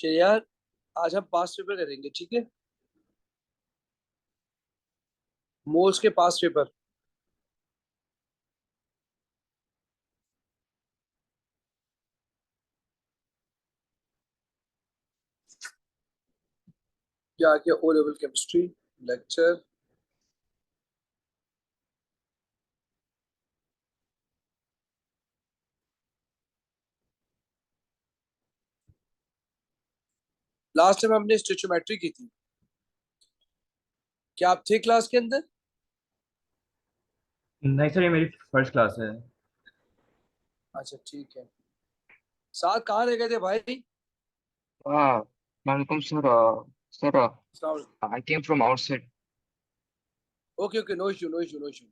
चलिए यार, आज हम पास्ट पेपर करेंगे, ठीक है। मोल्स के पास्ट पेपर। क्या क्या O level chemistry lecture. Last time हमने स्टोइचोमेट्री की थी। क्या आप थे क्लास के अंदर? नहीं सर, ये मेरी फर्स्ट क्लास है। अच्छा ठीक है। साथ कहाँ रह गए थे भाई? Malcolm sir, I came from outside. Okay okay, no issue no issue no issue.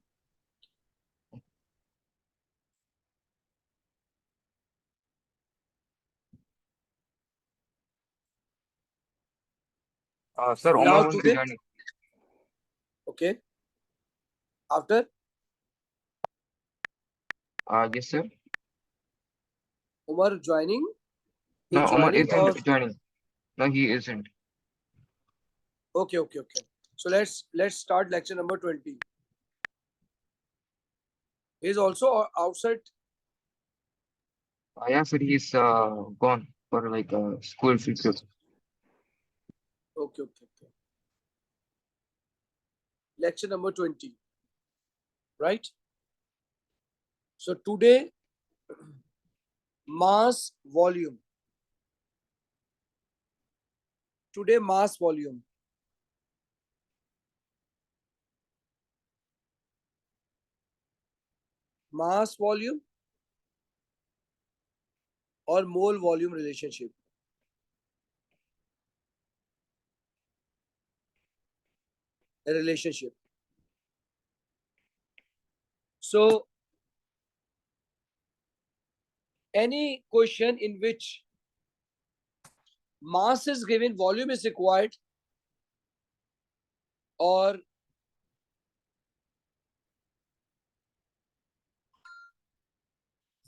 Sir, Omar now will be today. joining. ओके। After. Yes, sir. Omar joining. No, is Omar joining isn't or joining. No, he isn't. Okay okay okay. So let's start lecture number 20। Is also outside. Yeah, sir, he's gone for like a school field trip. Okay okay okay. Lecture number 20, right. So today mass volume. Today mass volume. Mass volume or mole volume relationship. A relationship. So any question in which mass is given, volume is required, or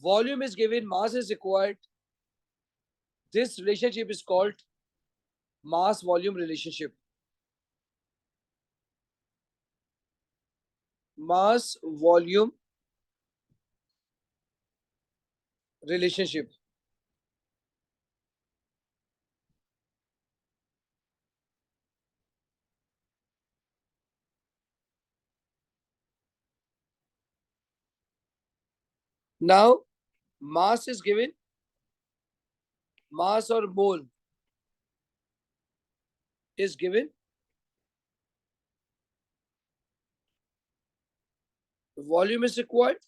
volume is given, mass is required, this relationship is called mass volume relationship. Mass volume relationship. Now mass is given, mass or mole is given, volume is required,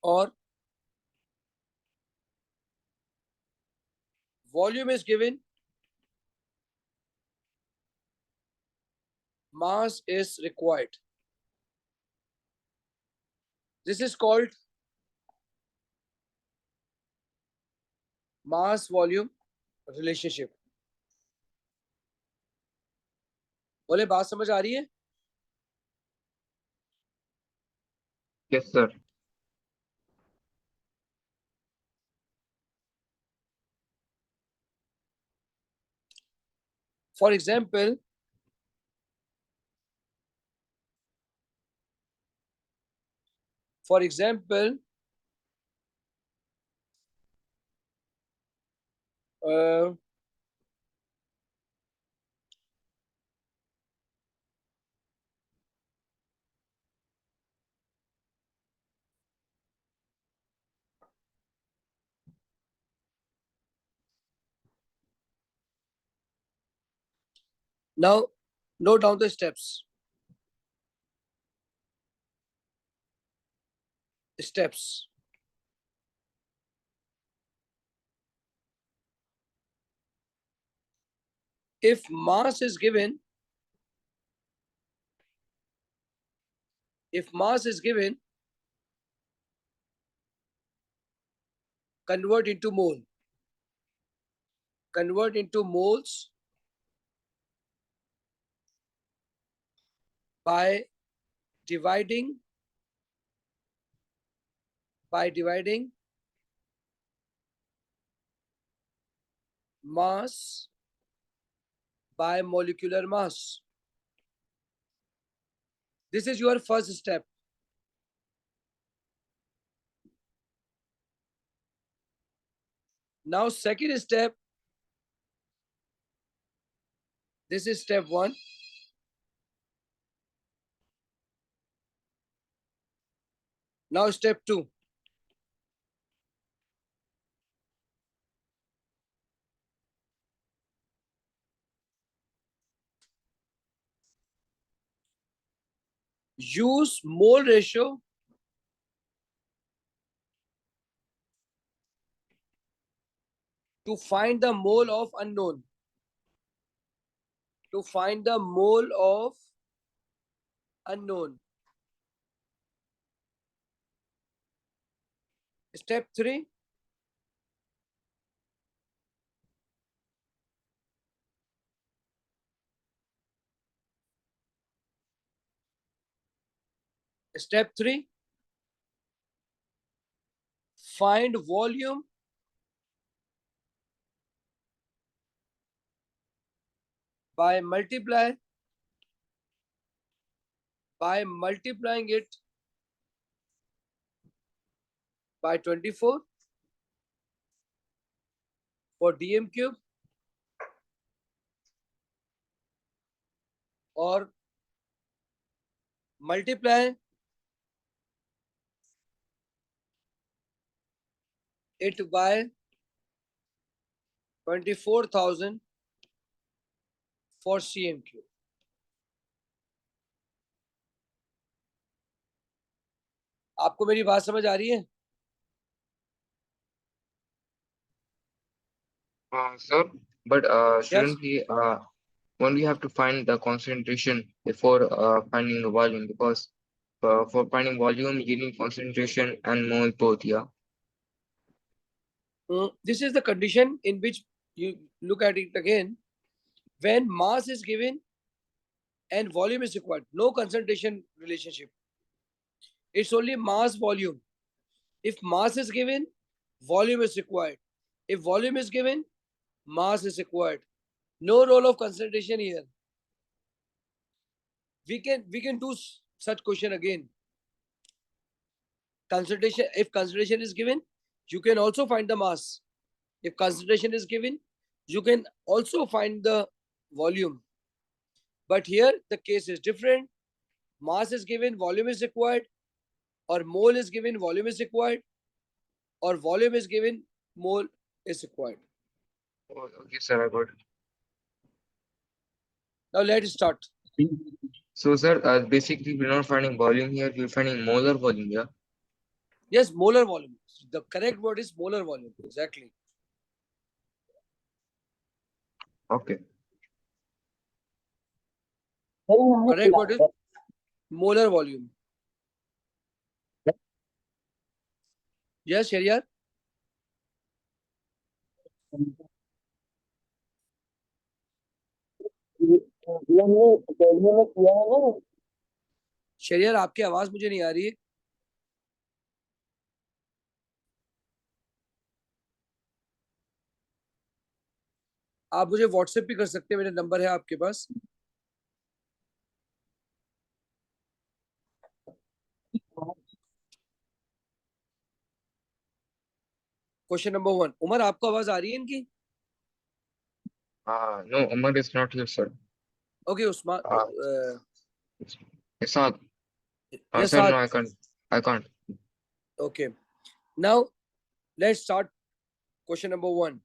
or volume is given, mass is required. This is called mass volume relationship. बोले बात समझ आ रही है? Yes, sir. For example, for example, uh, now note down the steps. Steps. If mass is given, if mass is given, convert into mole. Convert into moles by dividing mass by molecular mass. This is your first step. Now, second step. This is step 1. Now, step 2. Use mole ratio to find the mole of unknown. To find the mole of unknown. Step 3. Step 3. Find volume by multiplying it by 24 for dm cube, or multiply it by 24,000 for cm cube. आपको मेरी बात समझ आ रही है? Sir, but Yes. shouldn't we won't we have to find the concentration before finding the volume? Because for finding volume, you need concentration and mole both, yeah. This is the condition in which you look at it again. When mass is given and volume is required, no concentration relationship. It's only mass volume. If mass is given, volume is required. If volume is given, mass is required. No role of concentration here. We can do such question again. Concentration, if concentration is given, you can also find the mass. If concentration is given, you can also find the volume. But here the case is different. Mass is given, volume is required, or mole is given, volume is required, or volume is given, mole is required. Oh, okay, sir, I got it. Now let's start. So, sir, basically we're not finding volume here, we're finding molar volume, yeah. Yes, molar volume. The correct word is molar volume. Exactly. Okay. Correct word is molar volume. Yes, Sharyar? Shahriar आपकी आवाज मुझे नहीं आ रही है. आप मुझे WhatsApp भी कर सकते हैं, मेरा नंबर है आपके पास. Question number 1. उमर, आपको आवाज आ रही है इनकी? No, Umar is not here, sir. Okay, Usman. It's not. Yes, Sir, no, sir. I can't. Okay. Now, let's start question number 1.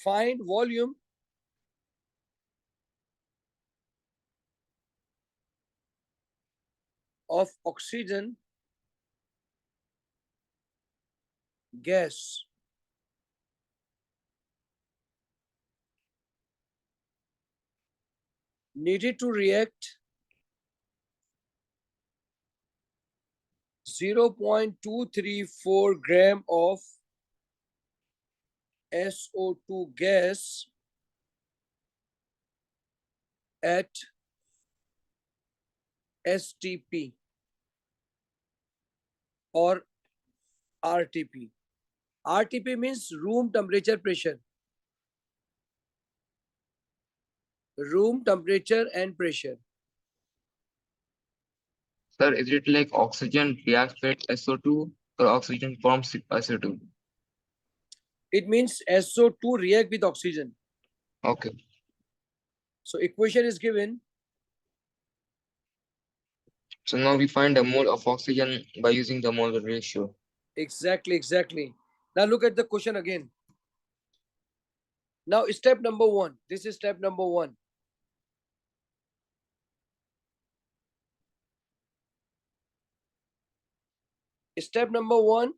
Find volume of oxygen gas needed to react 0.234 gram of SO2 gas at STP or RTP. RTP means room temperature pressure. Room temperature and pressure. Sir, is it like oxygen reacts with SO2 or oxygen forms SO2? It means SO2 react with oxygen. Okay. So equation is given. So now we find a mole of oxygen by using the molar ratio. Exactly. Now look at the question again. Now step number 1. This is step number 1. Step number 1.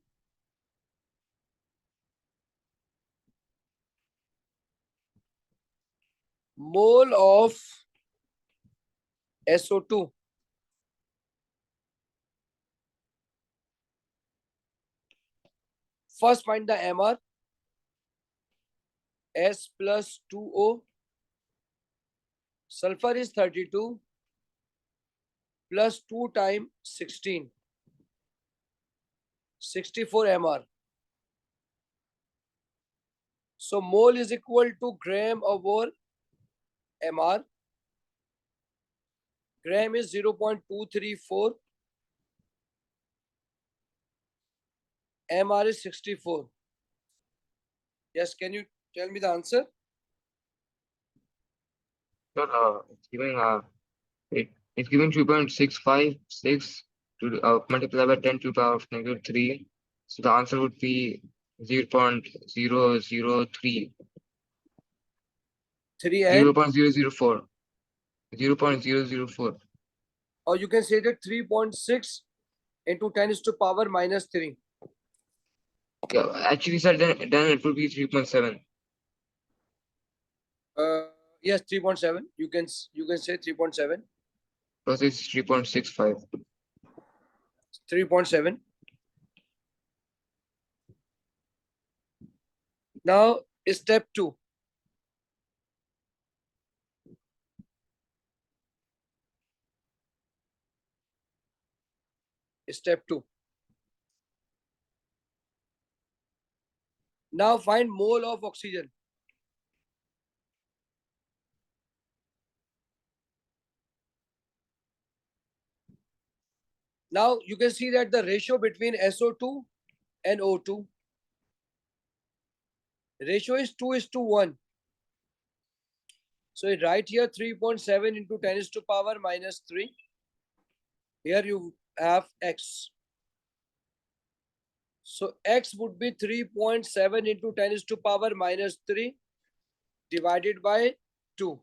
Mole of SO2. First find the MR. S plus 2O. Sulfur is 32 plus 2 times 16. 64 MR. So mole is equal to gram over MR. Gram is 0.234. MR is 64. Yes, can you tell me the answer? Sir, it's giving 3.656 to multiply by 10 to the power of -3. So the answer would be 0.003, 3 and 0.004, 0.004. or you can say that 3.6 into 10 is to power -3. Yeah, actually, sir, then it would be 3.7. Yes, 3.7. You can say 3.7. Because it's 3.65. 3.7. Now step 2. Step 2. Now find mole of oxygen. Now you can see that the ratio between SO2 and O2 ratio is 2:1. So right here 3.7 into 10 is to power -3. Here you have X. So X would be 3.7 into 10 is to power -3 divided by 2.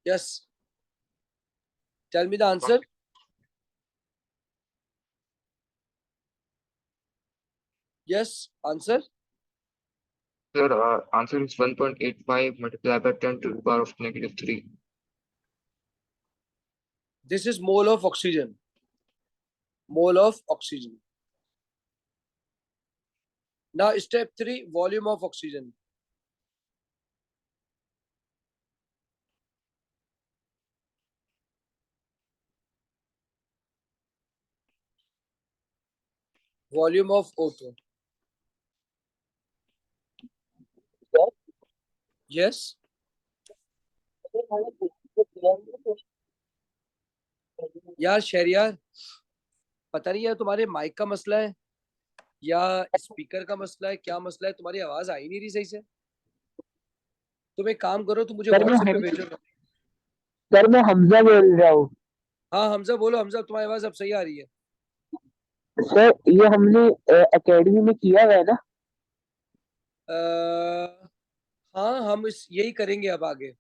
Yes. Tell me the answer. Yes, answer. Sir, answer is 1.85 multiplied by 10 to the power of -3. This is mole of oxygen. Mole of oxygen. Now step 3, volume of oxygen. Volume of O2. Yes. यार शहरियार पता नहीं यार तुम्हारे mic का मसला है या speaker का मसला है, क्या मसला है, तुम्हारी आवाज आ ही नहीं रही सही से। तुम एक काम करो, तुम मुझे सर मैं व्हाट्सएप पे भेजो। सर मैं हमजा बोल रहा हूँ। हाँ हमजा बोलो। हमजा तुम्हारी आवाज अब सही आ रही है। सर ये हमने एकेडमी में किया हुआ है ना। हाँ हम यही करेंगे अब आगे,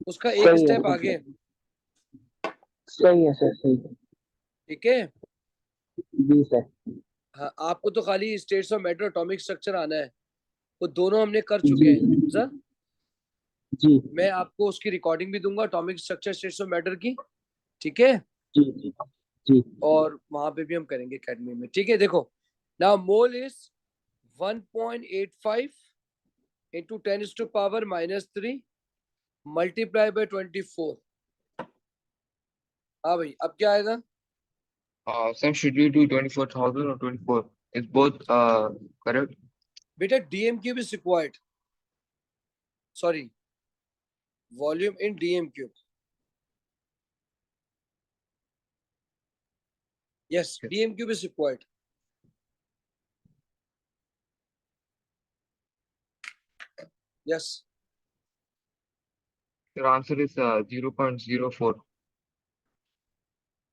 उसका एक सही है स्टेप सर, आगे। सही है सर, सही है। ठीक है। जी सर। हाँ आपको तो खाली states of matter atomic structure आना है, वो दोनों हमने कर जी चुके हैं। समझा? जी मैं आपको उसकी रिकॉर्डिंग भी दूंगा atomic structure states of matter की। ठीक है। जी जी जी। और वहां पे भी हम करेंगे एकेडमी में। ठीक है। देखो now mole is 1.85 into 10 is to power -3 multiply by 24. हाँ भाई, अब क्या आएगा? Sir, should we do 24,000 or 24? Is both correct? बेटा dm cube is required. Sorry, volume in dm cube. Yes, Yes. dm cube is required. Yes. Your answer is 0.04.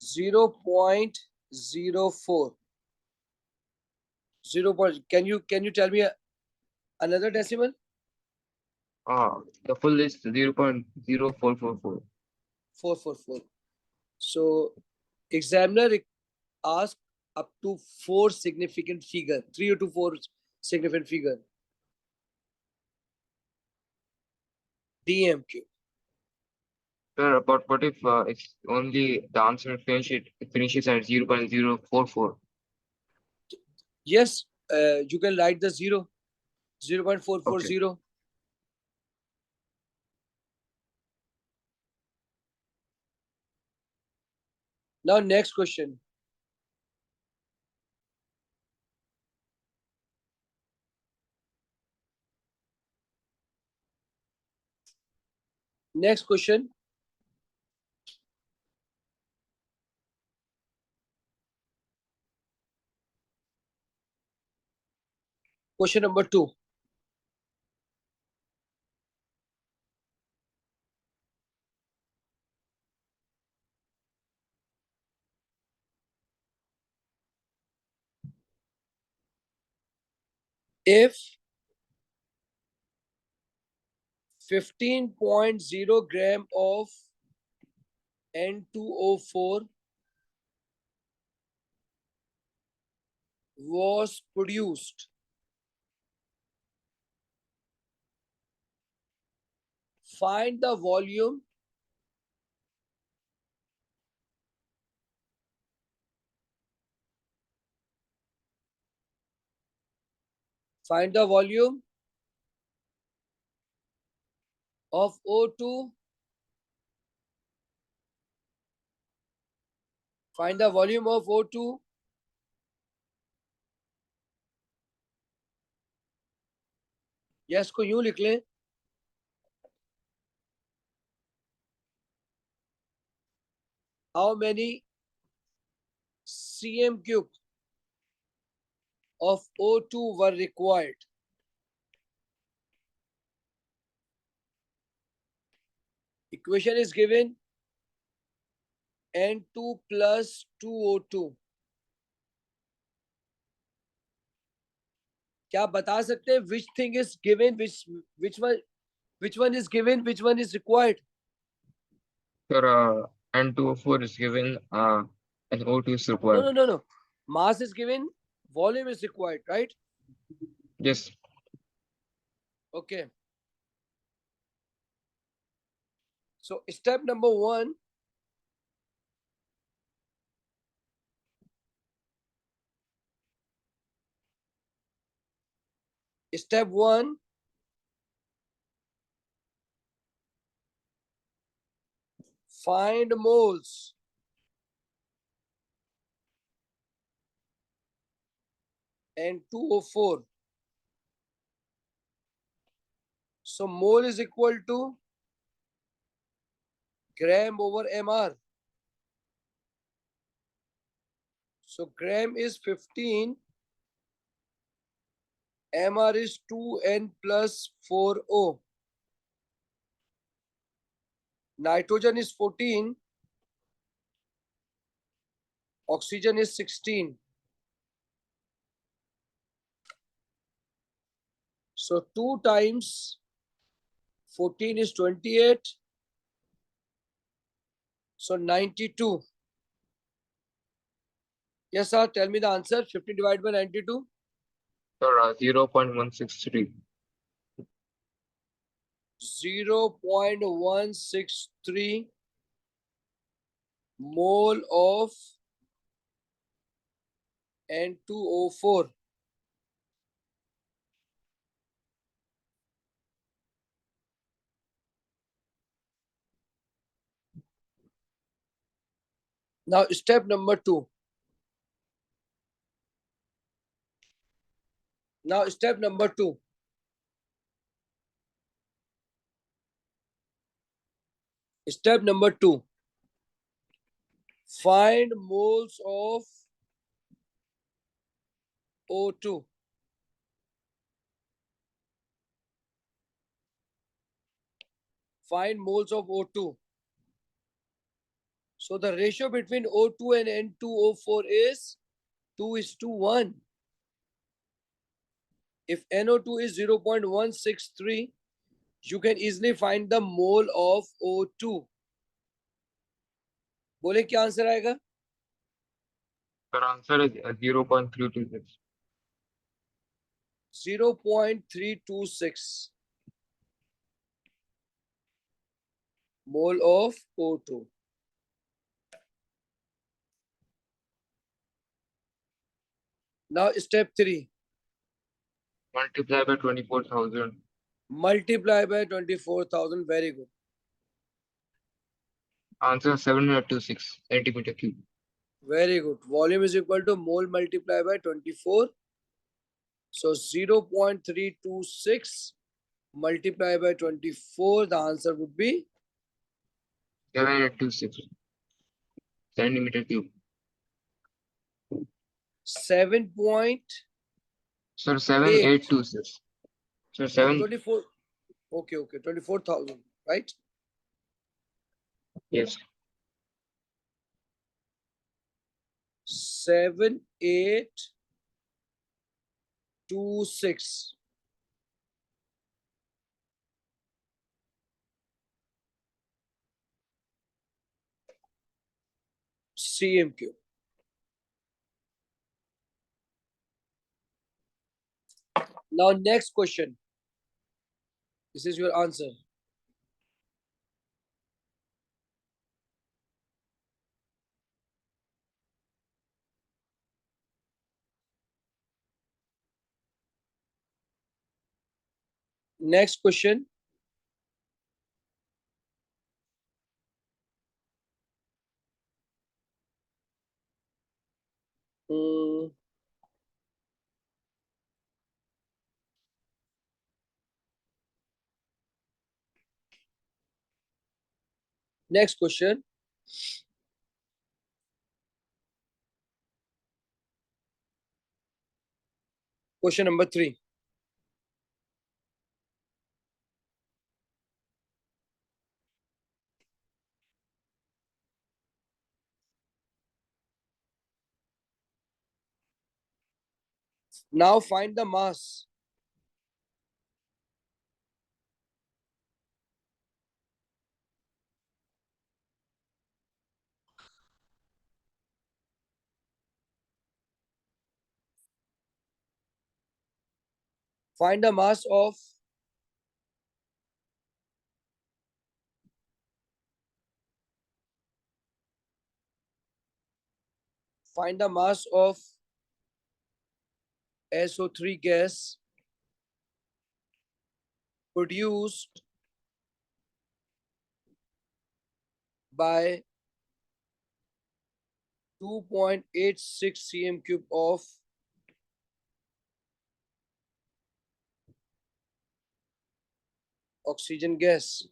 0.04. 0. Can you tell me another decimal? The full is 0.0444. 444. So examiner ask up to 4 significant figure, 3 to 4 significant figure. dm cube. Sir, but what if it's only the answer finishes at 0.044? Yes, you can write the 0. 0.440. Now next question. Next question. Question number 2. If 15.0 gram of N2O4 was produced, find the volume of O2. Find the volume of O2 yes को यूं लिख लें, how many cm cube of O2 were required? Equation is given N2 plus 2O2. क्या आप बता सकते हैं which thing is given, which one is given, which one is required? Sir, N2O4 is given and O2 is No, required. no. Mass is given, volume is required, right? Yes. Okay. So step number 1. Step 1. Find moles. N2O4. So mole is equal to gram over mr. So gram is 15, mr is 2n plus 4o. Nitrogen is 14, oxygen is 16. So 2 times 14 is 28. So 92. Yes, sir. Tell me the answer. 15 divided by 92. Sir, 0.163. 0.163 mole of N2O4. Now step number 2. Now step number 2. Step number 2. Find moles of O2. Find moles of O2. So the ratio between O2 and N2O4 is 2:1. If NO2 is 0.163, you can easily find the mole of O2. बोले क्या answer आएगा? Your answer is 0.326. 0.326 mole of O2. Now step 3. Multiply by 24,000. Multiply by 24,000. Very good. Answer 726 centimeter cube. Very good. Volume is equal to mole multiplied by 24. So 0.326 multiplied by 24. The answer would be 726 centimeter cube. 7. Sir, 7826. Sir, 24. Okay. 24,000. Right? Yes. 7826. cm cube. Now next question. This is your answer. Next question. Next question. Question number 3. Now find the mass. Find the mass of SO3 gas produced by 2.86 cm cube of oxygen gas.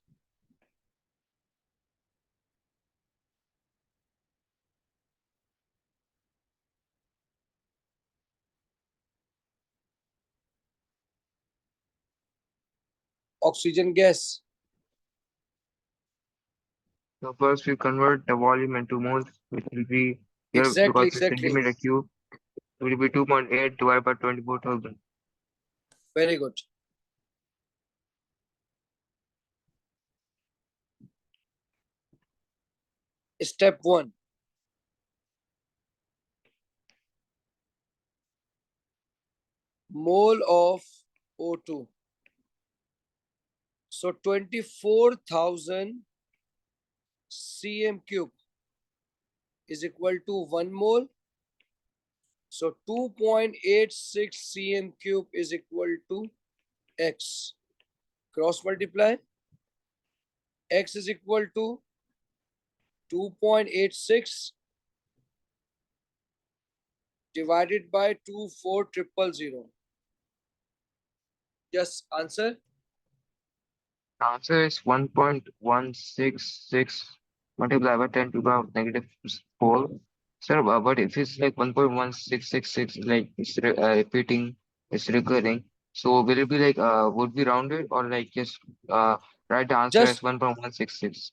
Oxygen gas. So first we convert the volume into moles, which will be here Exactly. because it's centimeter cube. It will be 2.8 divided by 24,000. Very good. Step 1. Mole of O2. So 24,000 cm cube is equal to 1 mole. So 2.86 cm cube is equal to X. Cross multiply. X is equal to 2.86 divided by 24000. Just answer. Answer is 1.166 multiplied by 10 to the power of -4. Sir, but if it's like 1.1666, like it's repeating, it's recurring. So will it be like would be rounded or like just write the answer as Just 1.166?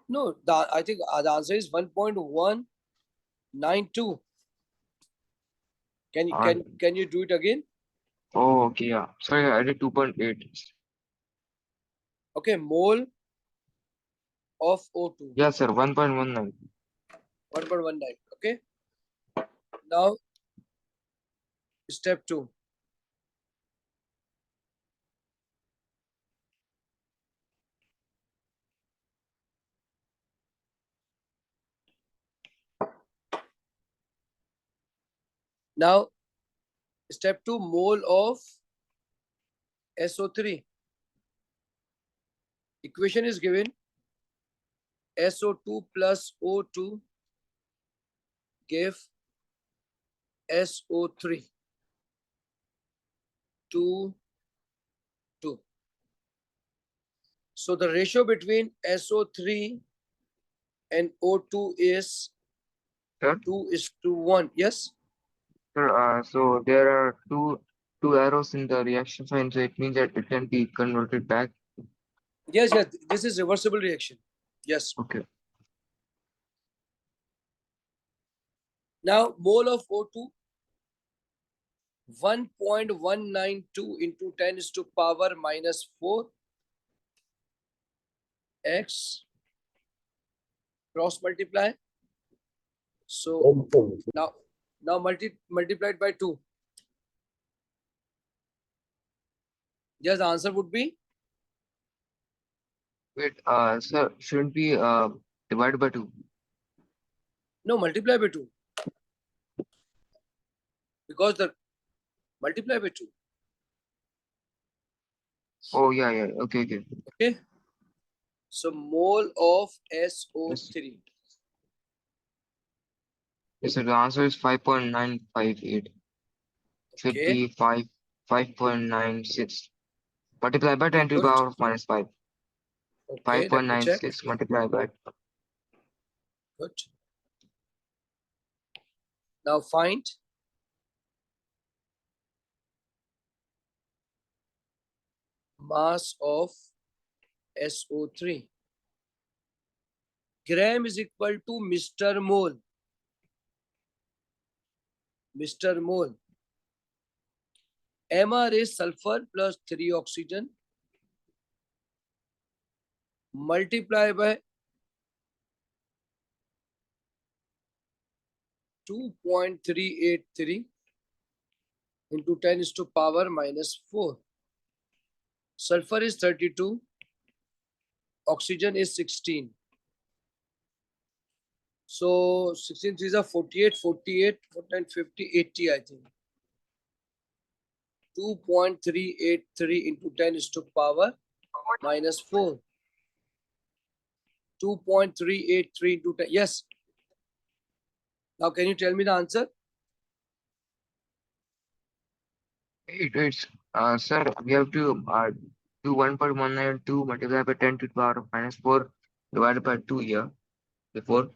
no. I think the answer is 1.192. Can you do it again? Oh, okay, yeah. Sorry, I did 2.8. Okay, mole of O2. Yeah, sir, 1.19. 1.19. Okay. Now step 2. Now step 2, mole of SO3. Equation is given SO2 plus O2 give SO3 2 2. So the ratio between SO3 and O2 is Sir, 2:1. Yes. sir, so there are two arrows in the reaction sign, so it means that it can be converted back. Yes. This is reversible reaction. Yes. Okay. Now mole of O2 1.192 into 10 is to power -4 x cross multiply. So now multiplied by 2. Yes, the answer would be Wait, sir, shouldn't be divided by 2. no, multiply by 2 because the multiply by 2. Oh, yeah. Okay. Okay. So mole of SO3. Yes, sir, the answer is 5.958. Should Okay. be 5.96. Multiply by 10 to the Good. power of -5. Okay. Let me check. 5.96 multiplied by Good. Now find mass of SO3. Gram is equal to Mr. Mole. Mr. Mole. Mr is sulfur plus 3 oxygen multiply by 2.383 into 10 is to power -4. Sulfur is 32. Oxygen is 16. So 16 threes are 48, 48, 49, 50, 80, I think. 2.383 into 10 is to power -4. 2.383 into 10. Yes. Now can you tell me the answer? Wait. Sir, we have to do 1.192 multiplied by 10 to the power of -4 divided by 2 here before.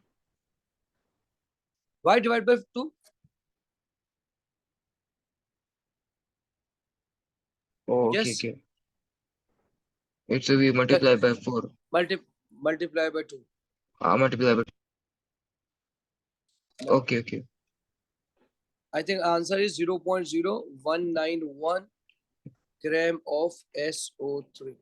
Why divide by 2? Oh, Yes. okay. It's we multiply by 4. Multiply by 2. Multiply by No. Okay. I think answer is 0.0191 gram of SO3.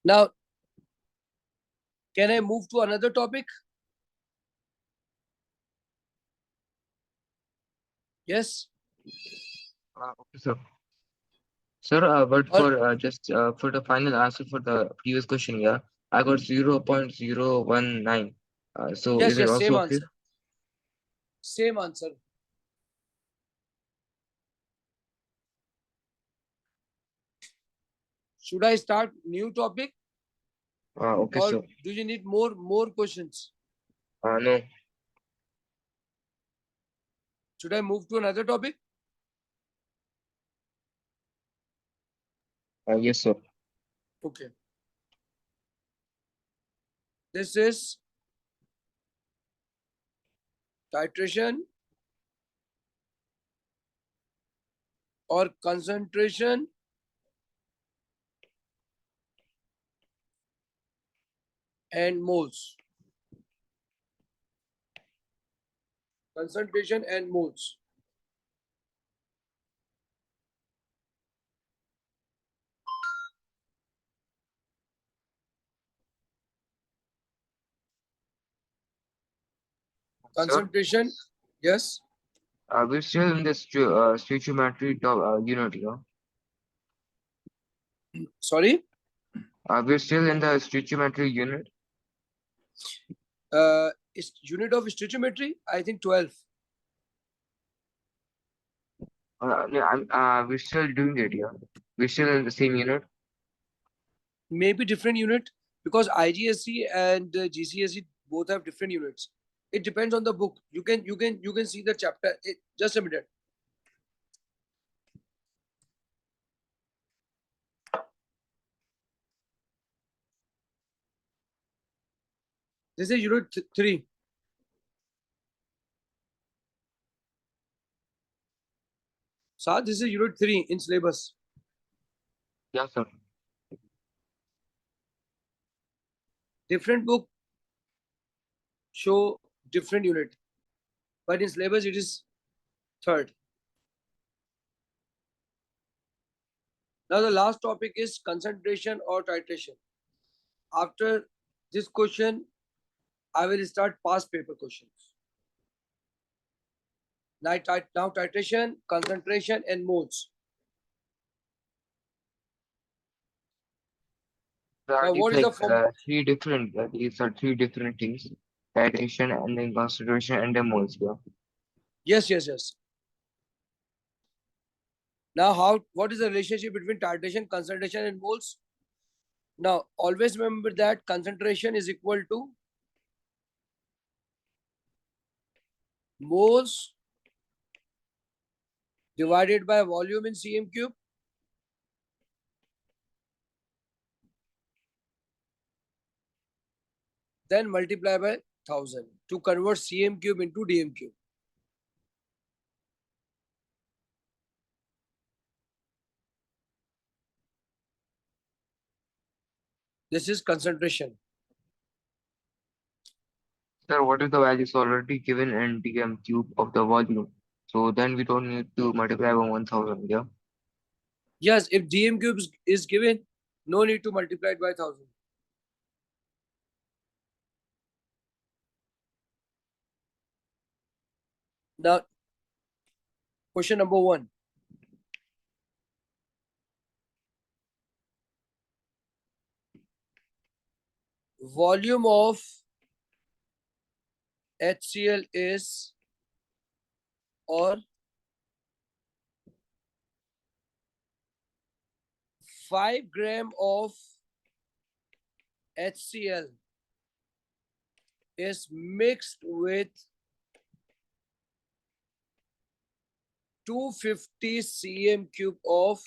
Now, can I move to another topic? Yes. Okay, sir. Sir, but Or for just for the final answer for the previous question, yeah, I got 0.019. So Yes, is it yes, also same okay? answer. Same answer. Should I start new topic Okay, or so do you need more questions? no, Should I move to another topic? yes, sir. Okay. This is titration or concentration and moles. Concentration and moles. Sir, Concentration, yes. we're still in this stoichiometry unit, yeah. Sorry. We're still in the stoichiometry unit. Is unit of stoichiometry? I think 12. Yeah, we're still doing it, yeah. We're still in the same unit. Maybe different unit because IGSC and GCSE both have different units. It depends on the book. You can see the chapter. Just a minute. This is unit 3. So this is unit 3 in syllabus. Yeah, sir. Different book show different unit, but in syllabus it is 3rd. Now the last topic is concentration or titration. After this question, I will start past paper questions. Now titration, concentration, and modes. Now These what is the form? three different. These are three different things: titration and then concentration and then moles. Yeah. Yes, yes, yes. Now what is the relationship between titration, concentration, and moles? Now always remember that concentration is equal to moles divided by volume in cm cube then multiply by 1000 to convert cm cube into dm cube. This is concentration. Sir, what if the value is already given in dm cube of the volume? So then we don't need to multiply by 1000. Yeah. Yes, if dm cube is given, no need to multiply it by 1000. Now, question number 1. Volume of HCl is, or 5 gram of HCl is mixed with 250 cm cube of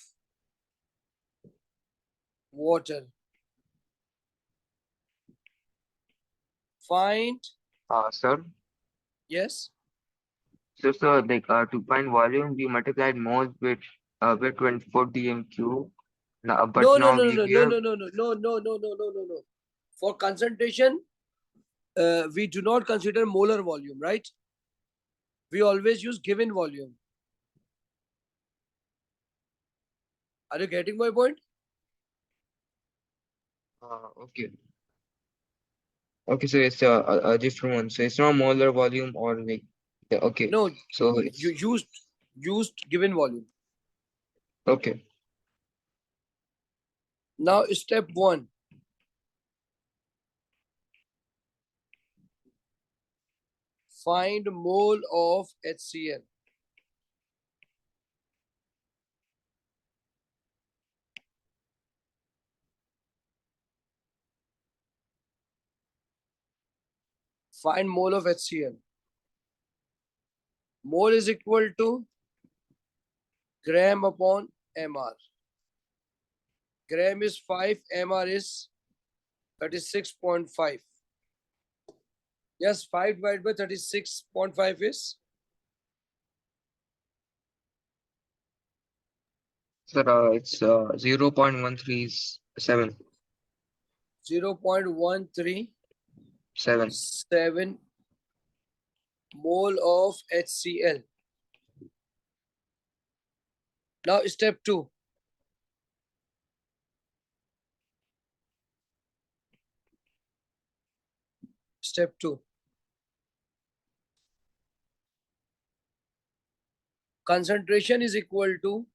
water. Find, Sir. yes. So, sir, like to find volume, we multiplied moles with 24 dm cube. Now, but No, no, now no, no, we no, have no, no, no, no, no, no, no, no, no, no. For concentration, we do not consider molar volume, right? We always use given volume. Are you getting my point? okay. Okay, so it's a different one. So it's not molar volume or like yeah, okay. No, So you it's used given volume. okay. Now step 1. Find mole of HCl. Find mole of HCl. Mole is equal to gram upon mr. Gram is 5, mr is 36.5. Yes, 5 divided by 36.5 is Sir, it's 0.137. 0.137 mole of HCl. Now step 2. Step 2. Concentration is equal to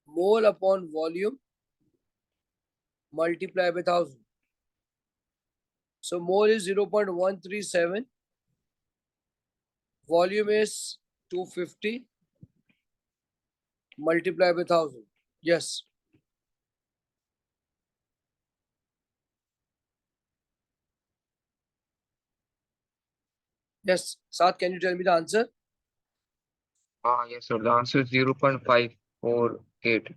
mole upon volume multiplied by 1000. So mole is 0.137. Volume is 250 multiplied by 1000. Yes. Yes. Saad, can you tell me the answer? Yes, sir. The answer is 0.548.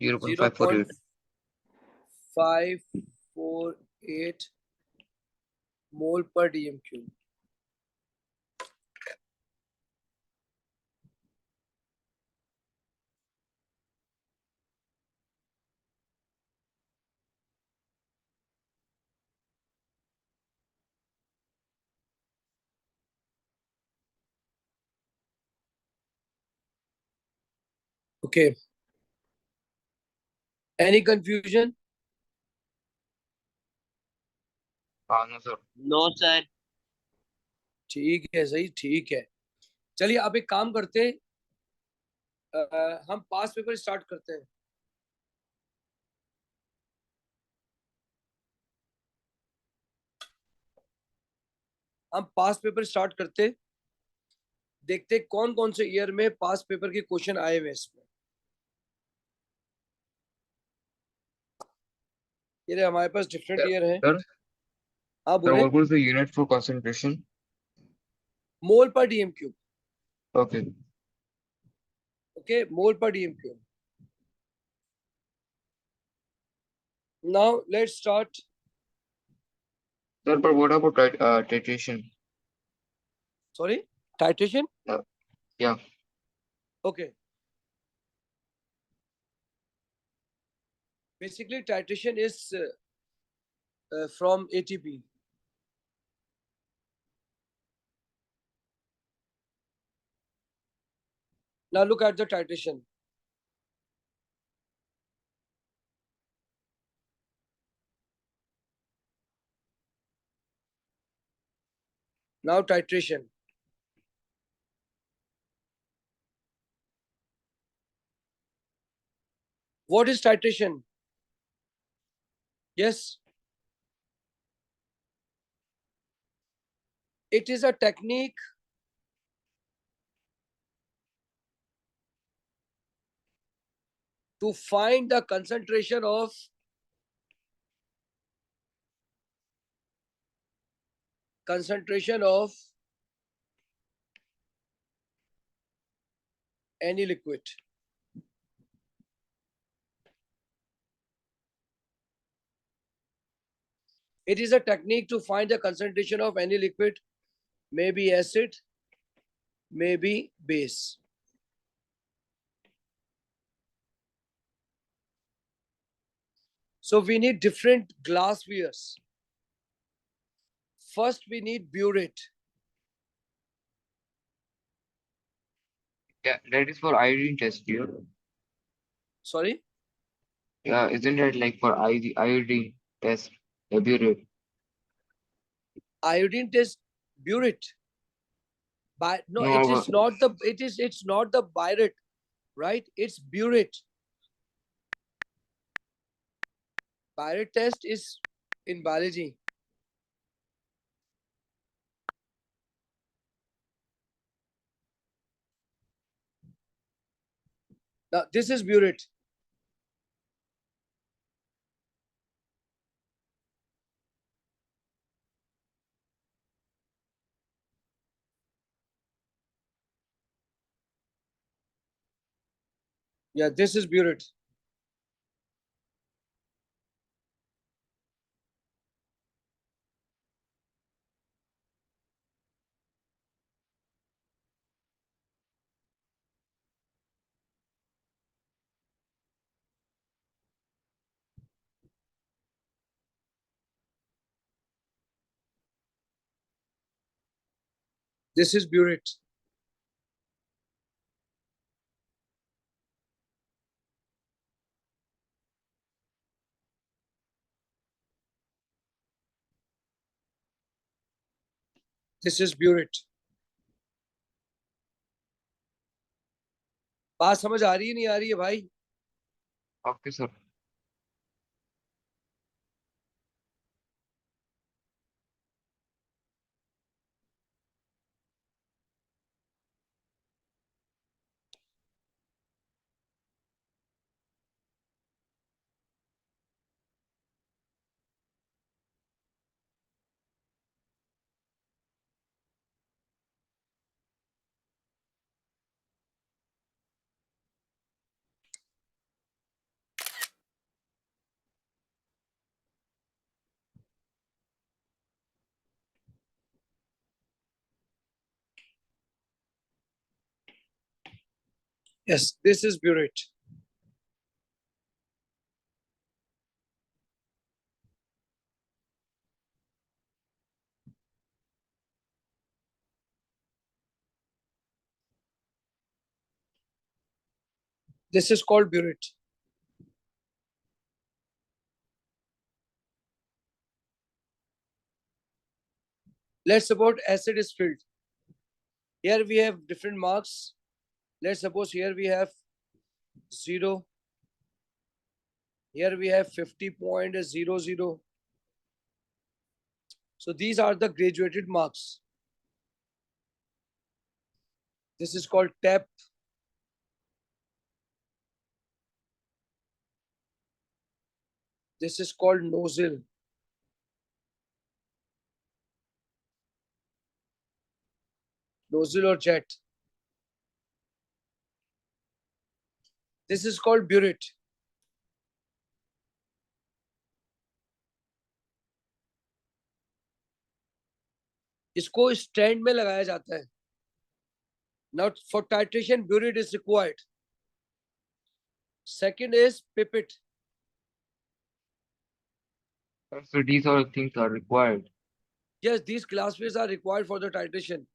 0.548. 0.548 mole per dm cube. Okay. Any confusion? No, sir. No sir. ठीक है, सही, ठीक है. चलिए अब एक काम करते हैं. हम पास पेपर स्टार्ट करते हैं. हम पास पेपर स्टार्ट करते हैं. देखते हैं कौन कौन से ईयर में पास पेपर के क्वेश्चन आए हुए इसमें. ये रहे हमारे पास डिफरेंट Yeah, ईयर है. Sir, हाँ sir, बोले. what was the unit for concentration? मोल पर डीएम क्यूब. Okay. ओके, मोल पर DM cube. Now let's start. Sir, but what about titration? Sorry, titration. Yeah. Okay. Basically, titration is from ATP. Now look at the titration. Now titration. What is titration? Yes. It is a technique to find the concentration of any liquid. It is a technique to find the concentration of any liquid, maybe acid, maybe base. So we need different glasswares. First, we need burette. Yeah, that is for iodine test here. Sorry, Yeah, isn't it like for iodine test? The burette. iodine test burette. No, No, it is not the. It's not the burette, right? It's burette. Burette test is in biology. Now this is burette. Yeah, this is burette. This is burette. This is burette. बात समझ आ रही है नहीं आ रही है भाई? Okay, sir. Yes, this is burette. This is called burette. Let's suppose acid is filled. Here we have different marks. Let's suppose here we have 0. Here we have 50.00. So these are the graduated marks. This is called tap. This is called nozzle. Nozzle or jet. This is called burette. इसको stand में लगाया जाता है. Now for titration, burette is required. Second is pipette. So these all things are required. Yes, these glasswares are required for the titration.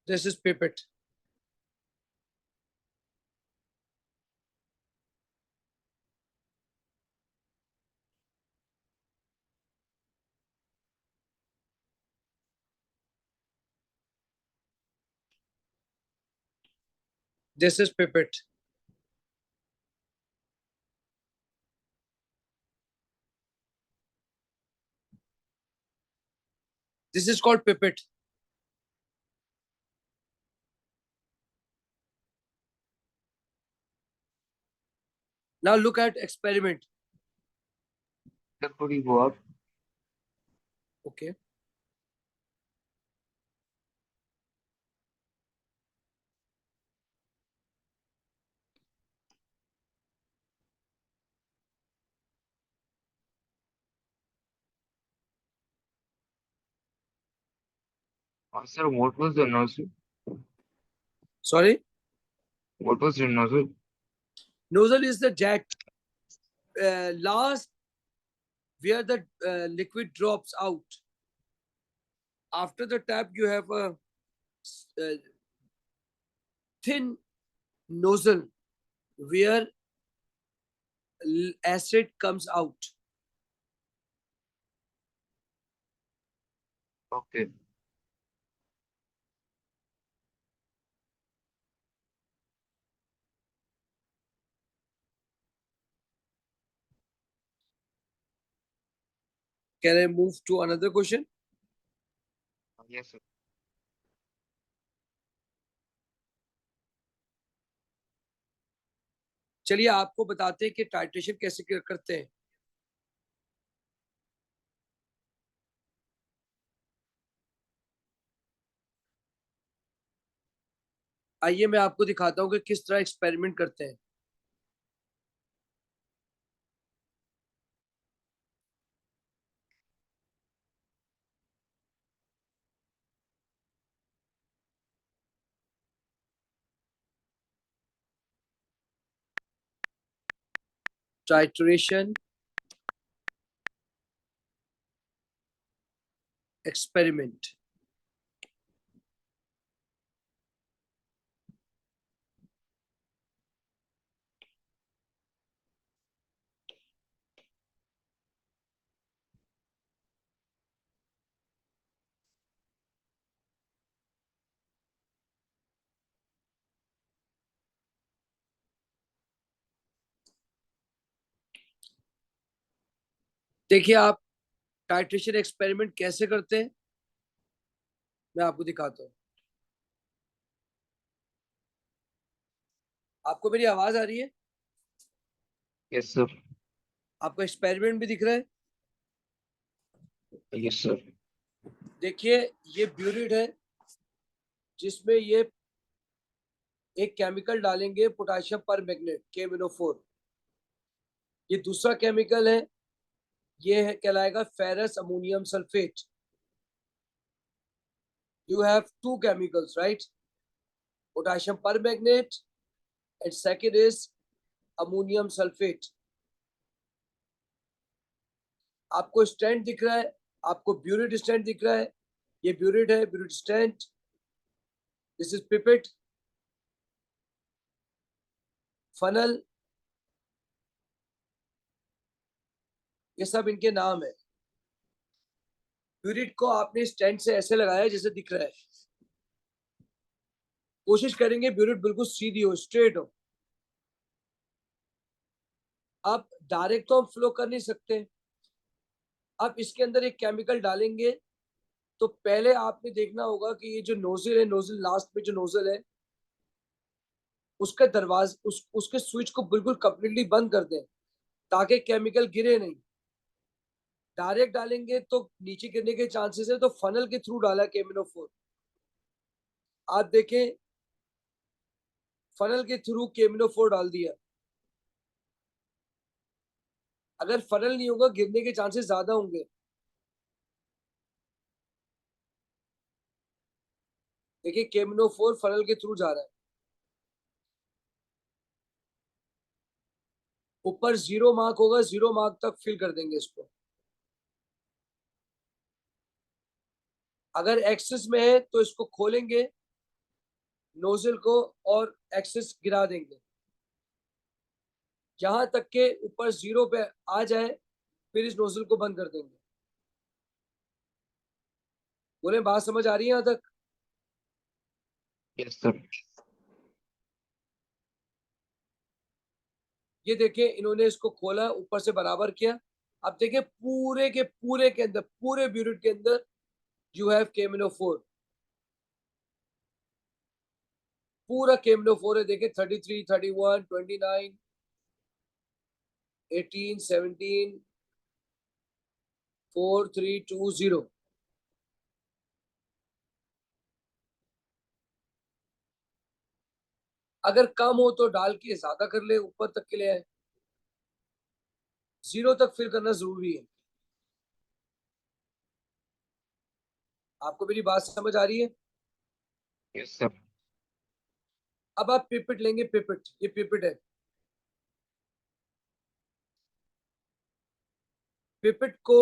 This is pipette. This is pipette. This is called pipette. Now look at experiment. Sir, could you go up? Okay. Sir, what was the nozzle? Sorry. What was the nozzle? Nozzle is the jet. Last where the liquid drops out. After the tap, you have a thin nozzle where acid comes out. Okay. Can I move to another question? Yes, sir. चलिए आपको बताते हैं कि titration कैसे करते हैं। आइए मैं आपको दिखाता हूँ कि किस तरह एक्सपेरिमेंट करते हैं। Titration experiment. देखिए आप टाइट्रेशन एक्सपेरिमेंट कैसे करते हैं, मैं आपको दिखाता हूँ। आपको मेरी आवाज आ रही है? Yes, sir. आपको एक्सपेरिमेंट भी दिख रहा है? Yes, sir. देखिए ये ब्यूरिड है जिसमें ये एक केमिकल डालेंगे पोटेशियम पर मैग्नेट KMnO4। ये दूसरा केमिकल है, ये है कहलाएगा ferrous ammonium sulphate. You have two chemicals right, potassium permanganate and second is ammonium sulphate. आपको स्टैंड दिख रहा है, आपको ब्यूरिड स्टैंड दिख रहा है, ये ब्यूरिड है, buried stand. This is pipette, funnel, ये सब इनके नाम है। ब्यूरिड को आपने स्टैंड से ऐसे लगाया जैसे दिख रहा है। कोशिश करेंगे ब्यूरिड बिल्कुल सीधी हो, स्ट्रेट हो। अब डायरेक्ट तो हम फ्लो कर नहीं सकते। अब इसके अंदर एक केमिकल डालेंगे तो पहले आपने देखना होगा कि ये जो नोजल है, नोजल लास्ट में जो नोजल है उसका उसके स्विच को बिल्कुल कंप्लीटली बंद कर दें ताकि केमिकल गिरे नहीं। डायरेक्ट डालेंगे तो नीचे गिरने के चांसेस है, तो फनल के थ्रू डाला KMnO4। आप देखें फनल के थ्रू KMnO4 डाल दिया। अगर फनल नहीं होगा गिरने के चांसेस ज्यादा होंगे। देखिए KMnO4 फनल के थ्रू जा रहा है। ऊपर 0 मार्क होगा, 0 मार्क तक फिल कर देंगे इसको। अगर एक्सेस में है तो इसको खोलेंगे नोजल को और एक्सेस गिरा देंगे जहां तक के ऊपर 0 पे आ जाए, फिर इस नोजल को बंद कर देंगे। बोले बात समझ आ रही है यहां तक? Yes, sir. ये देखिए इन्होंने इसको खोला, ऊपर से बराबर किया। अब देखिए पूरे के पूरे के अंदर, पूरे ब्यूरिट के अंदर यू हैव KMnO4। पूरा KMnO4 है। देखिए 33, 31, 29, 18, 17, 4, 3, 2, 0। अगर कम हो तो डाल के ज्यादा कर ले, ऊपर तक के लिए आए। 0 तक फिल करना जरूरी है। आपको मेरी बात समझ आ रही है? Yes, sir. अब आप पिपेट लेंगे, पिपेट, ये पिपेट है। पिपेट को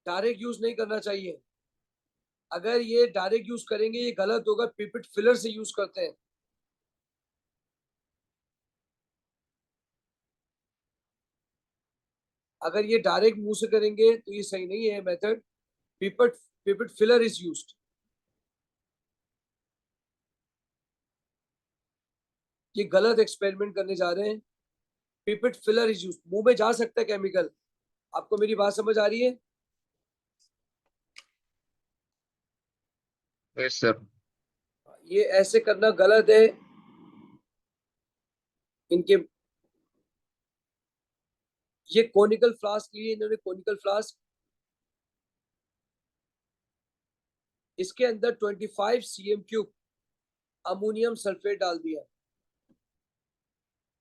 डायरेक्ट यूज नहीं करना चाहिए। अगर ये डायरेक्ट यूज करेंगे ये गलत होगा। पिपेट फिलर से यूज करते हैं। अगर ये डायरेक्ट मुंह से करेंगे तो ये सही नहीं है method. Pipette pipette filler is used. ये गलत एक्सपेरिमेंट करने जा रहे हैं। पिपेट फिलर इज यूज, मुंह में जा सकता है केमिकल। आपको मेरी बात समझ आ रही है? Yes, sir. ये ऐसे करना गलत है। इनके ये कोनिकल फ्लास्क लिए इन्होंने, कोनिकल फ्लास्क, इसके अंदर 25 cm³ अमोनियम सल्फेट डाल दिया।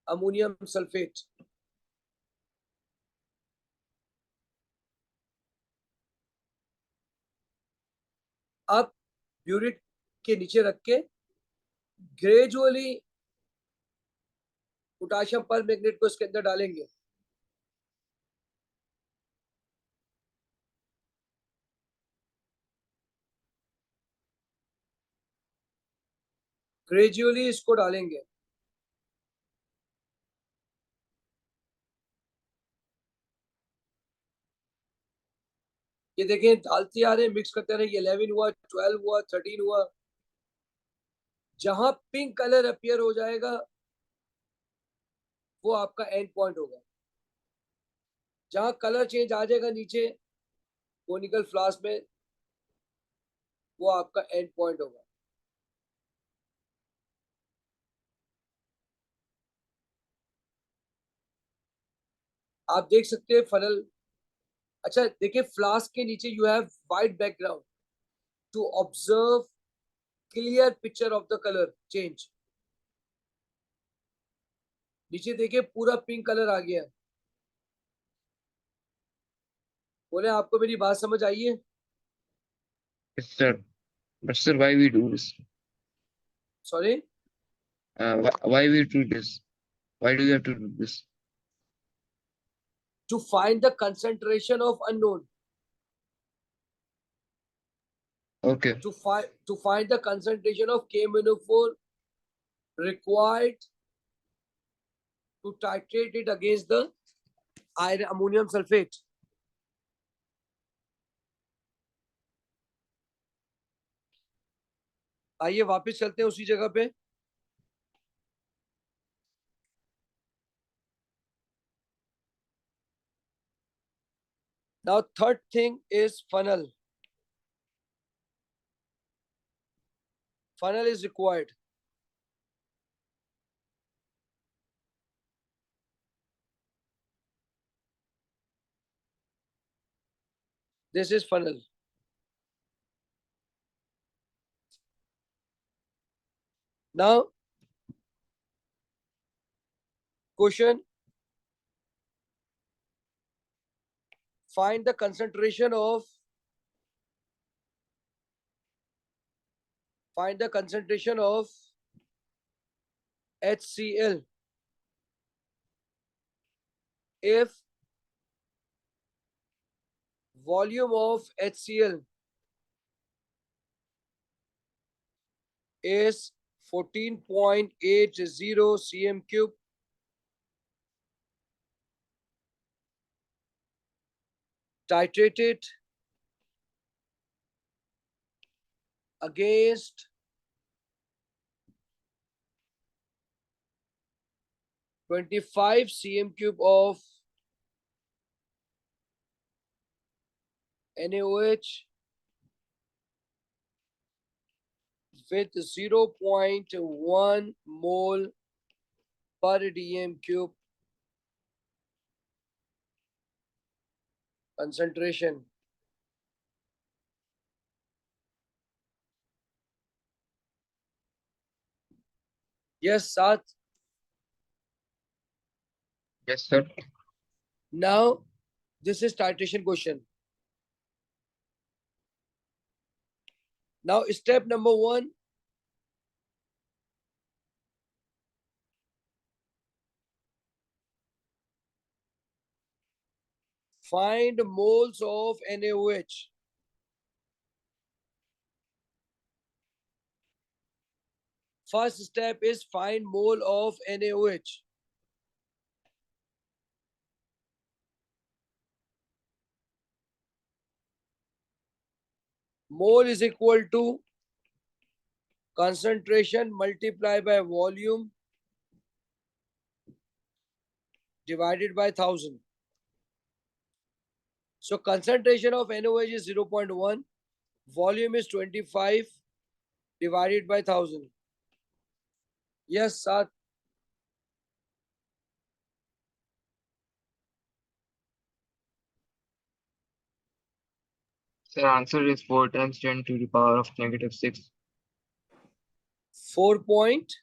अमोनियम सल्फेट अब ब्यूरिट के नीचे रख के ग्रेजुअली पोटाशियम पर मैग्नेट को इसके अंदर डालेंगे। ग्रेजुअली इसको डालेंगे। ये देखें डालते आ रहे, मिक्स करते रहे। 11 हुआ, 12 हुआ, 13 हुआ। जहां पिंक कलर अपीयर हो जाएगा वो आपका एंड पॉइंट होगा। जहां कलर चेंज आ जाएगा नीचे कोनिकल फ्लास्क में, वो आपका एंड पॉइंट होगा। आप देख सकते हैं फनल। अच्छा देखिए, फ्लास्क के नीचे you have white background to observe clear picture of the colour change. नीचे देखिए पूरा पिंक कलर आ गया। बोले आपको मेरी बात समझ आई है? Yes, sir. But sir, why we do this? Sorry, Why we do this? Why do you have to do this? To find the concentration of unknown. Okay. To find the concentration of KMnO4 required to titrate it against the iron ammonium sulfate. आइए वापस चलते हैं उसी जगह पे। Now third thing is funnel. Funnel is required. This is funnel. Now question, find the concentration of HCl if volume of HCl is 14.80 cm³, titrated against 25 cm³ of NaOH with 0.1 mole per dm³ concentration. Yes, Sat. Yes, sir. Now, this is titration question. Now, step number 1. Find moles of NaOH. First step is find mole of NaOH. Mole is equal to concentration multiplied by volume divided by 1000. So concentration of NaOH is 0.1, volume is 25 divided by 1000. Yes, Sat. Sir, answer is 4 times 10 to the power of -6. 4 point.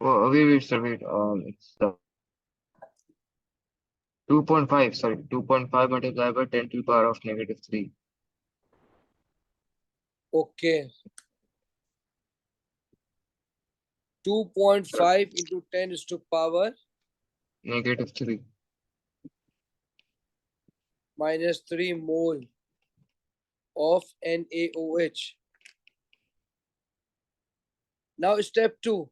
Oh, wait, sir, wait. It's 2.5, sorry, 2.5 multiplied by 10 to the power of -3. Okay. 2.5 into 10 is to power -3. minus 3 mole of NaOH. Now step 2.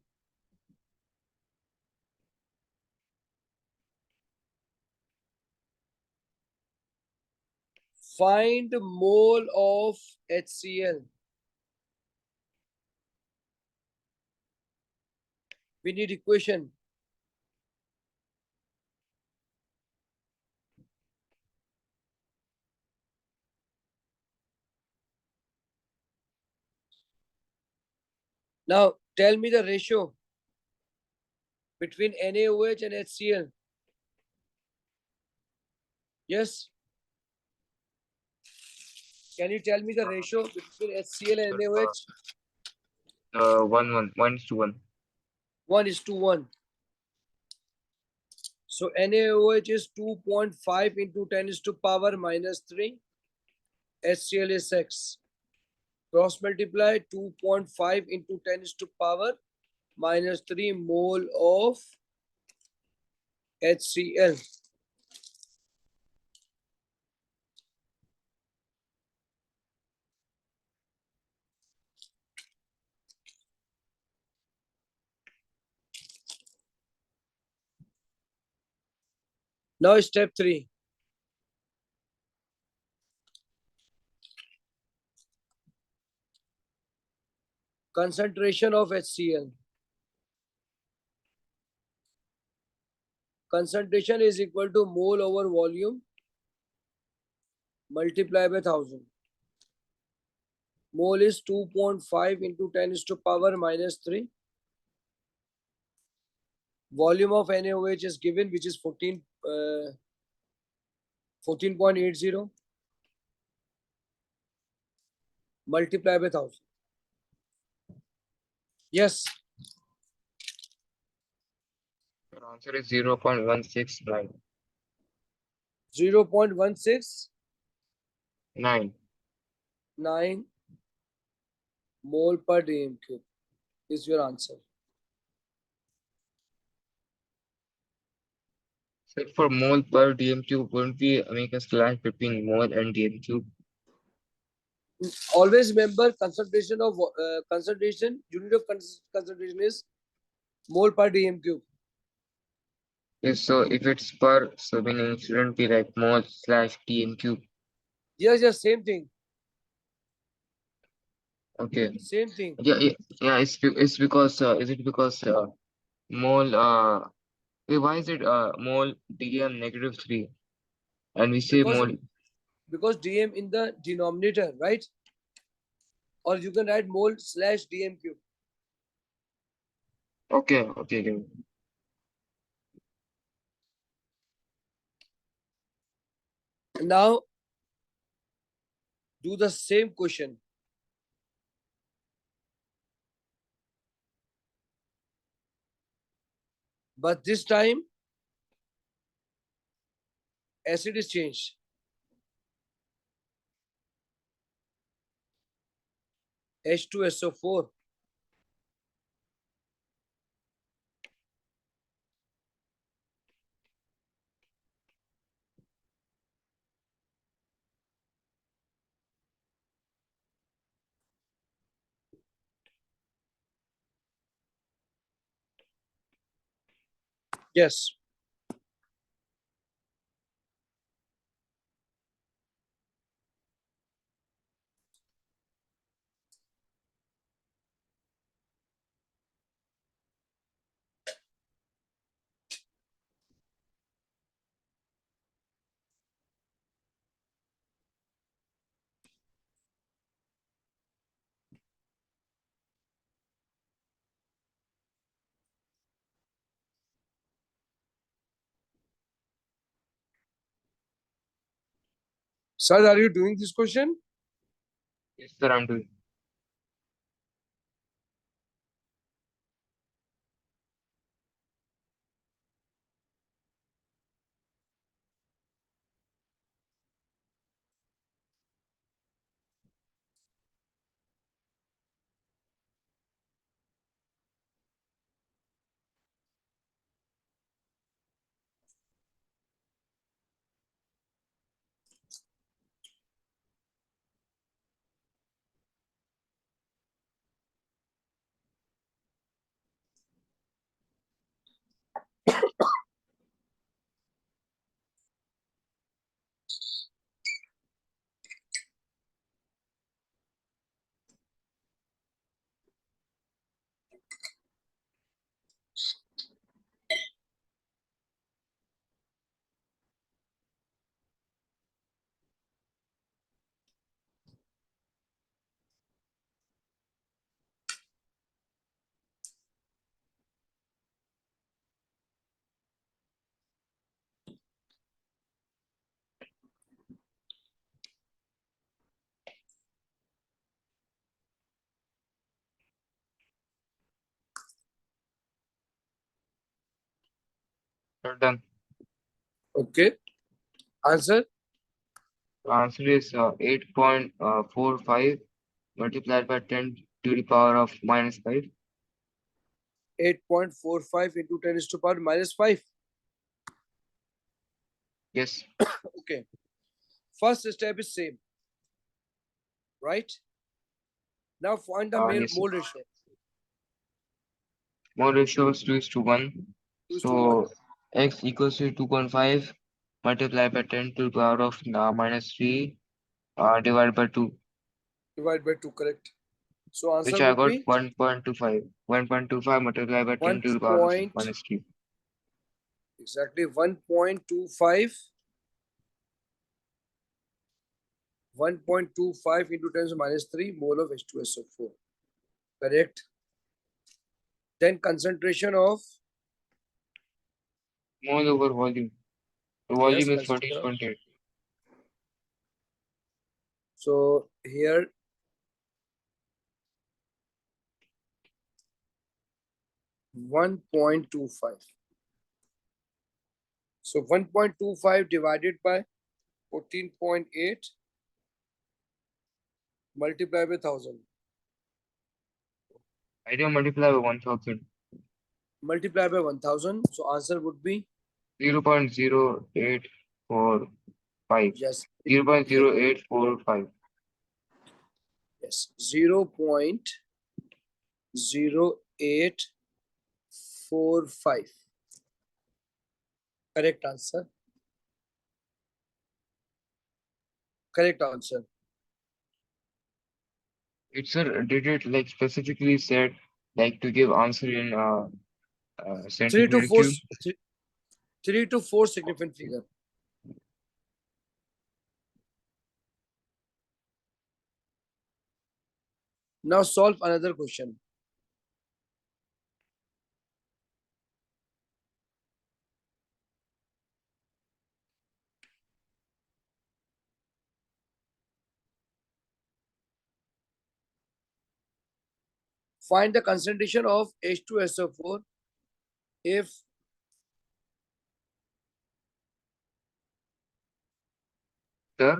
Find mole of HCl. We need equation. Now tell me the ratio between NaOH and HCl. Yes. Can you tell me the ratio between HCl and NaOH? 1 is to 1. 1 is to 1. So NaOH is 2.5 into 10 is to power minus 3. HCl is 6. Cross multiply 2.5 into 10 is to power minus 3 mole of HCl. Now step 3. Concentration of HCl. Concentration is equal to mole over volume multiplied by 1000. Mole is 2.5 into 10 is to power minus 3. Volume of NaOH is given, which is 14.80 multiplied by 1000. Yes. Your answer is 0.169. 0.169 9. mole per dm cube is your answer. So for mole per dm cube, wouldn't we make a slash between mole and dm cube? Always remember concentration of concentration, unit of concentration is mole per dm cube. Yes, so if it's per, so meaning it shouldn't be like mole slash dm cube. Yes, yes, same thing. Okay. Same thing. Yeah. It's because is it because mole wait, why is it mole dm -3 and we say Because mole? dm in the denominator, right? Or you can write mole slash dm cube. Okay. Now do the same question. But this time acid is changed. H2SO4. Yes. Sir, are you doing this question? Yes, sir, I'm doing. Sir, done. Okay. Answer? The answer is 8.45 multiplied by 10 to the power of minus 5. 8.45 into 10 is to power minus 5. Yes. Okay. First step is same. Right? Now find the Yes, sir. mole ratio. Mole ratio is 2:1. 2 is to 1. So x equals to 2.5 multiplied by 10 to the power of minus 3 divided by 2, Divided by 2, correct. So answer which I would got be 1.25. 1.25 multiplied by 10 1 to the power of point, minus 3. exactly 1.25. 1.25 into 10 to the minus 3 mole of H2SO4. Correct. Then concentration of, Mole over volume. The yes, volume is concentration of, 14.8. so here 1.25. So 1.25 divided by 14.8 multiplied by 1000. I didn't multiply by 1000. Multiplied by 1000. So answer would be, 0.0845. yes, 0.0845. yes, 0.0845. Correct answer. Correct answer. It's sir, did it like specifically said like to give answer in 3 to centimeter 4, cube? 3 to 4 significant figure. Now solve another question. Find the concentration of H2SO4 if Sir,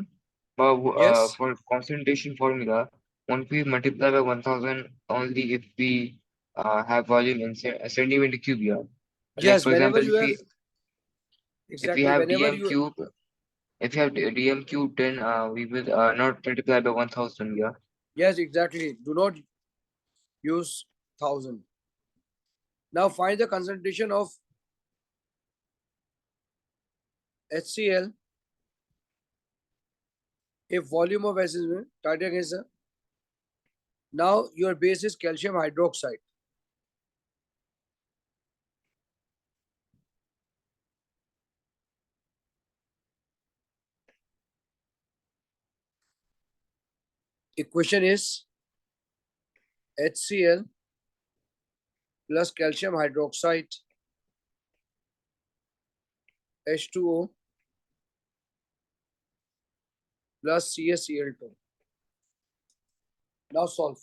yes, for concentration formula, won't we multiply by 1000 only if we have volume in centimeter cube here? Like yes, for whenever example, you have, if we exactly, have whenever dm you, cube, if you have dm cube, then we will not multiply by 1000 here. yes, exactly, do not use 1000. Now find the concentration of HCl if volume of S is target is now your base is calcium hydroxide. Equation is HCl plus calcium hydroxide H2O plus CaCl2. Now solve.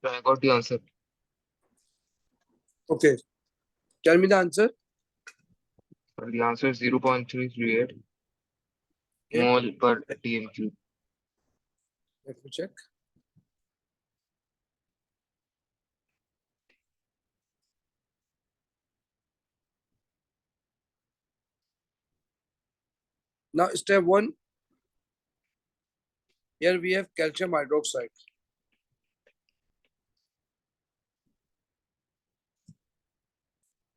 So I got the answer. Okay. Tell me the answer. So the answer is 0.338 Okay. mole per dm cube. Let me check. Now step 1. Here we have calcium hydroxide.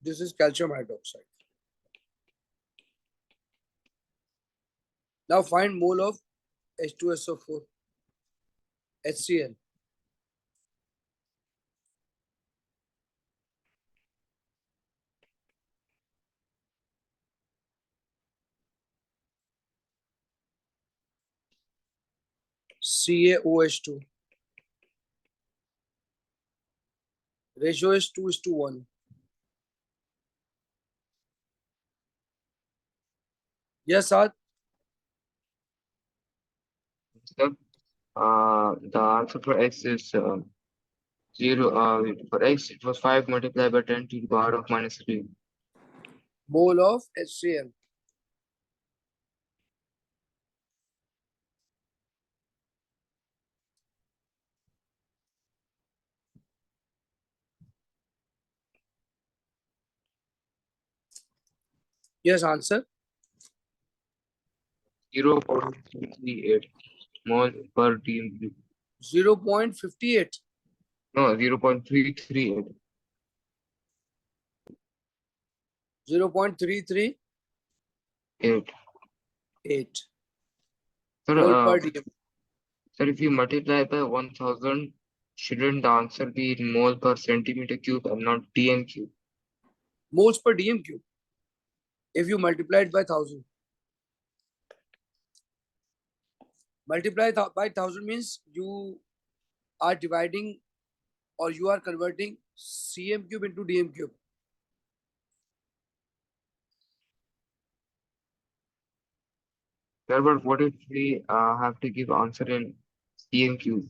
This is calcium hydroxide. Now find mole of H2SO4, HCl. CaOH2. Ratio is 2:1. Yes, Saad. So the answer for x is 0. For x, it was 5 multiplied by 10 to the power of minus 3. Mole of HCl. Yes, answer. 0.338 mole per dm cube. 0.58. No, 0.338. 0.338 Sir, mole per dm. sir, if you multiply by 1000, shouldn't the answer be in mole per centimeter cube and not dm cube? Moles per dm cube. If you multiply it by 1000. Multiply by 1000 means you are dividing or you are converting cm cube into dm cube. Sir, but what if we have to give answer in cm cube?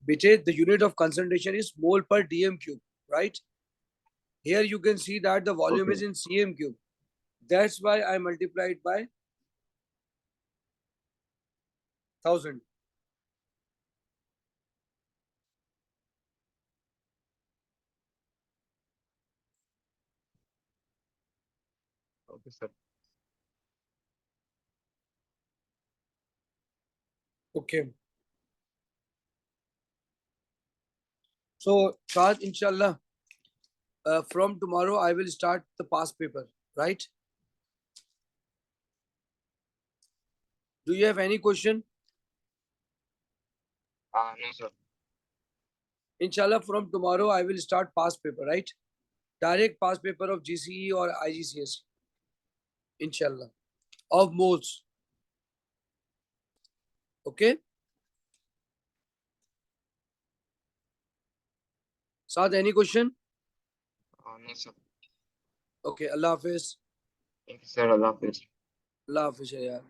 Which is the unit of concentration is mole per dm cube, right? Here you can see that the volume Okay. is in cm cube. That's why I multiplied by 1000. Okay, sir. Okay. So, Saad, inshallah, from tomorrow I will start the past paper. right? Do you have any question? No, sir. Inshallah, from tomorrow I will start past paper, right? Direct past paper of GCE or IGCSE. Inshallah, of modes. Okay. Saad, any question? No, sir. Okay. Allah Hafiz. Thank you, sir. Allah Hafiz. Allah Hafiz, yaar.